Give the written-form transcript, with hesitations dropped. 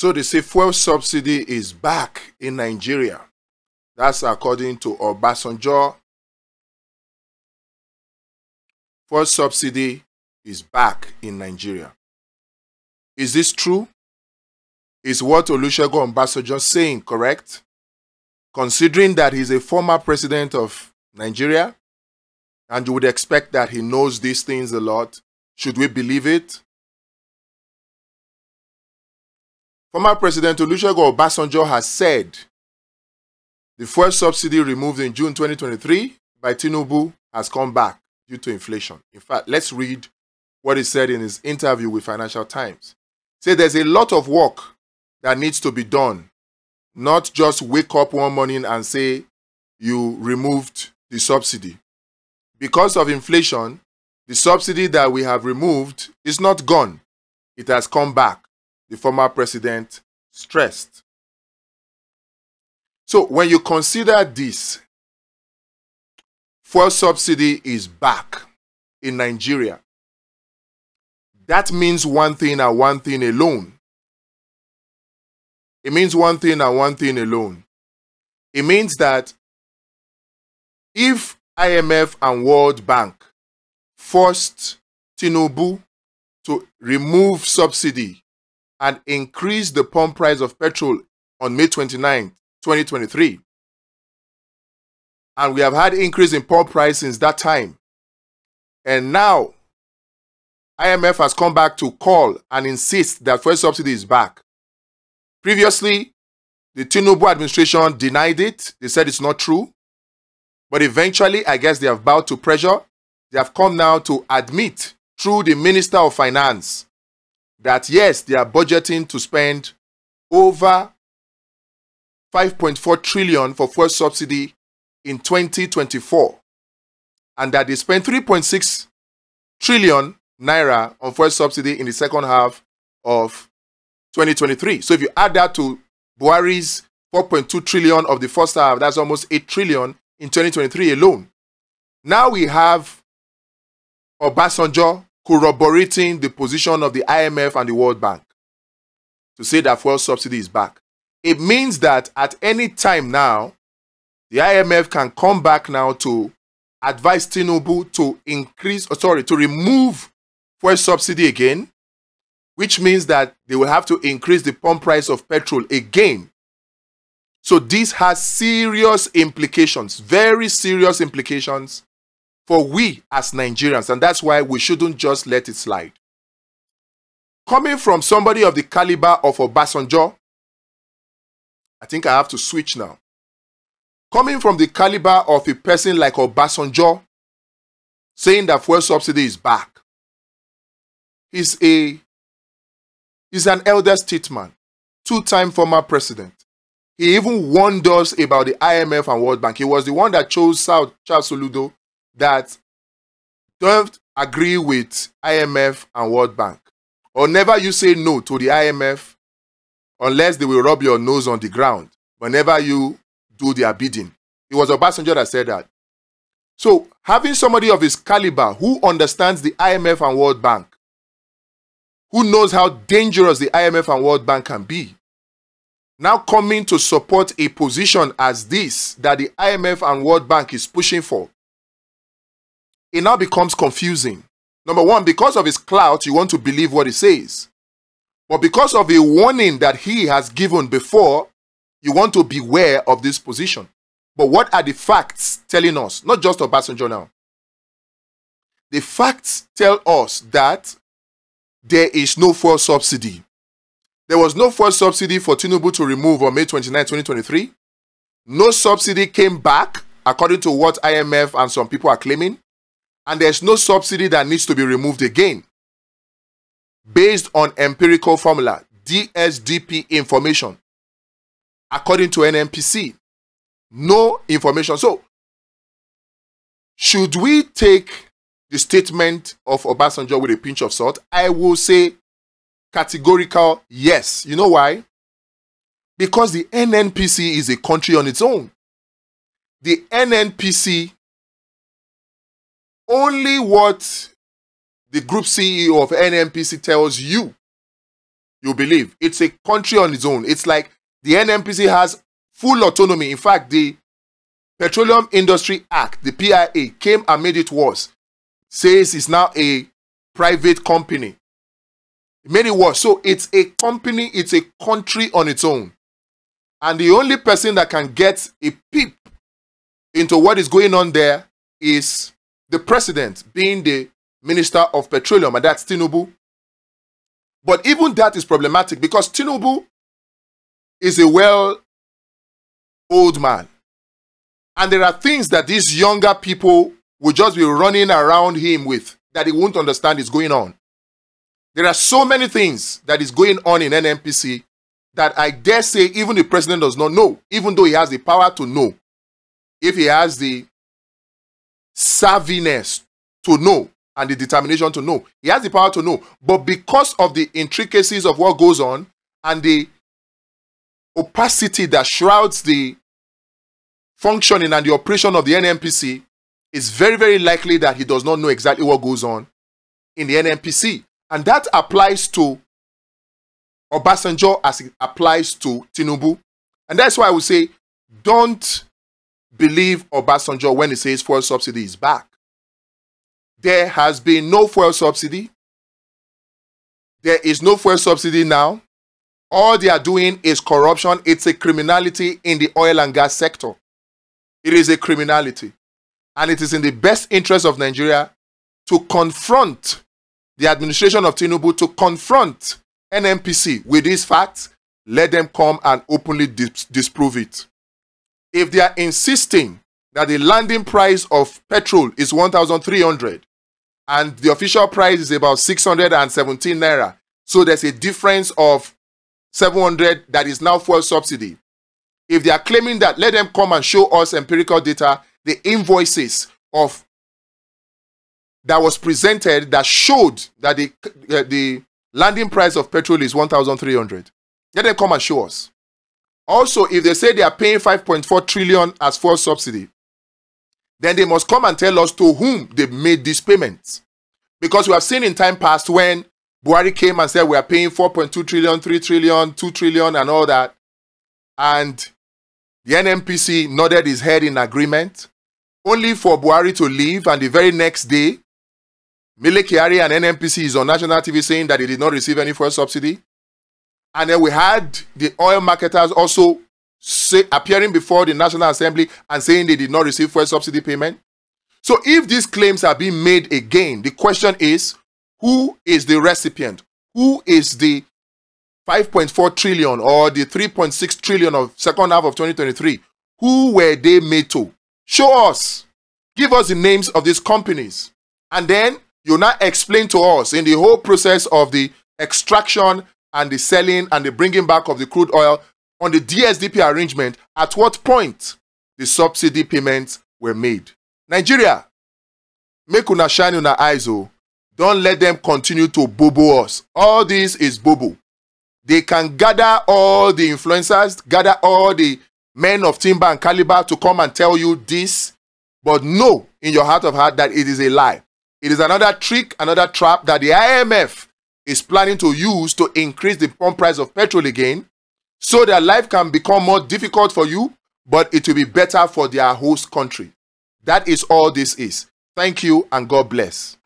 So they say fuel subsidy is back in Nigeria. That's according to Obasanjo. Fuel subsidy is back in Nigeria. Is this true? Is what Olusegun Obasanjo saying correct? Considering that he's a former president of Nigeria, and you would expect that he knows these things a lot, should we believe it? Former President Olusegun Obasanjo has said the fuel subsidy removed in June 2023 by Tinubu has come back due to inflation. In fact, let's read what he said in his interview with Financial Times. He said there's a lot of work that needs to be done, not just wake up one morning and say you removed the subsidy. Because of inflation, the subsidy that we have removed is not gone. It has come back, the former president stressed. So when you consider this, fuel subsidy is back in Nigeria. That means one thing and one thing alone. It means one thing and one thing alone. It means that if IMF and World Bank forced Tinubu to remove subsidy and increase the pump price of petrol on May 29, 2023, and we have had increase in pump price since that time, and now IMF has come back to call and insist that fuel subsidy is back. Previously, the Tinubu administration denied it. They said it's not true. But eventually, I guess they have bowed to pressure. They have come now to admit through the Minister of Finance that yes, they are budgeting to spend over 5.4 trillion for fuel subsidy in 2024. And that they spent 3.6 trillion naira on fuel subsidy in the second half of 2023. So if you add that to Buhari's 4.2 trillion of the first half, that's almost 8 trillion in 2023 alone. Now we have Obasanjo corroborating the position of the IMF and the World Bank to say that fuel subsidy is back. It means that at any time now, the IMF can come back now to advise Tinubu to remove fuel subsidy again, which means that they will have to increase the pump price of petrol again. So this has serious implications, very serious implications for we as Nigerians, and that's why we shouldn't just let it slide. Coming from somebody of the caliber of Obasanjo, I think I have to switch now. Coming from the caliber of a person like Obasanjo, saying that fuel subsidy is back, he's an elder statesman, two-time former president. He even warned us about the IMF and World Bank. He was the one that chose Charles Soludo that don't agree with IMF and World Bank. Or never you say no to the IMF unless they will rub your nose on the ground whenever you do their bidding. It was Obasanjo that said that. So having somebody of his caliber who understands the IMF and World Bank, who knows how dangerous the IMF and World Bank can be, now coming to support a position as this that the IMF and World Bank is pushing for, it now becomes confusing. Number one, because of his clout, you want to believe what he says. But because of a warning that he has given before, you want to beware of this position. But what are the facts telling us? Not just Obasanjo now. The facts tell us that there is no fuel subsidy. There was no fuel subsidy for Tinubu to remove on May 29, 2023. No subsidy came back, according to what IMF and some people are claiming. And there's no subsidy that needs to be removed again. Based on empirical formula, DSDP information, according to NNPC. No information. So, should we take the statement of Obasanjo with a pinch of salt? I will say categorical yes. You know why? Because the NNPC is a country on its own. The NNPC, only what the group CEO of NNPC tells you you believe. It's a country on its own. It's like the NNPC has full autonomy. In fact, the Petroleum Industry Act, the PIA, came and made it worse. Says it's now a private company. It made it worse. So it's a company, it's a country on its own. And the only person that can get a peep into what is going on there is the president, being the Minister of Petroleum, and that's Tinubu. But even that is problematic because Tinubu is a old man. And there are things that these younger people will just be running around him with that he won't understand is going on. There are so many things that is going on in NNPC that I dare say even the president does not know, even though he has the power to know. If he has the savviness to know and the determination to know, he has the power to know. But because of the intricacies of what goes on and the opacity that shrouds the functioning and the operation of the NNPC, it's very, very likely that he does not know exactly what goes on in the NNPC. And that applies to Obasanjo as it applies to Tinubu. And that's why I would say, don't believe Obasanjo when he says fuel subsidy is back. There has been no fuel subsidy. There is no fuel subsidy now. All they are doing is corruption. It's a criminality in the oil and gas sector. It is a criminality. And it is in the best interest of Nigeria to confront the administration of Tinubu, to confront NNPC with these facts. Let them come and openly disprove it. If they are insisting that the landing price of petrol is 1,300 and the official price is about 617 naira, so there's a difference of 700 that is now fuel subsidy. If they are claiming that, let them come and show us empirical data, the invoices of that was presented that showed that the landing price of petrol is 1,300. Let them come and show us. Also, if they say they are paying 5.4 trillion as fuel subsidy, then they must come and tell us to whom they made these payments. Because we have seen in time past when Buhari came and said we are paying 4.2 trillion, 3 trillion, 2 trillion and all that. And the NNPC nodded his head in agreement, only for Buhari to leave, and the very next day, Mele Kyari and NNPC is on national TV saying that he did not receive any fuel subsidy. And then we had the oil marketers also appearing before the National Assembly and saying they did not receive fuel subsidy payment. So if these claims are being made again, the question is, who is the recipient? Who is the 5.4 trillion or the 3.6 trillion of second half of 2023? Who were they made to? Show us. Give us the names of these companies. And then you now explain to us in the whole process of the extraction and the selling and the bringing back of the crude oil on the DSDP arrangement, at what point the subsidy payments were made. Nigeria, make una shine una eyes, oh. Don't let them continue to bobo us. All this is bobo. They can gather all the influencers, gather all the men of timber and caliber to come and tell you this, but know in your heart of heart that it is a lie. It is another trick, another trap that the IMF is planning to use to increase the pump price of petrol again, so that life can become more difficult for you, but it will be better for their host country. That is all this is. Thank you and God bless.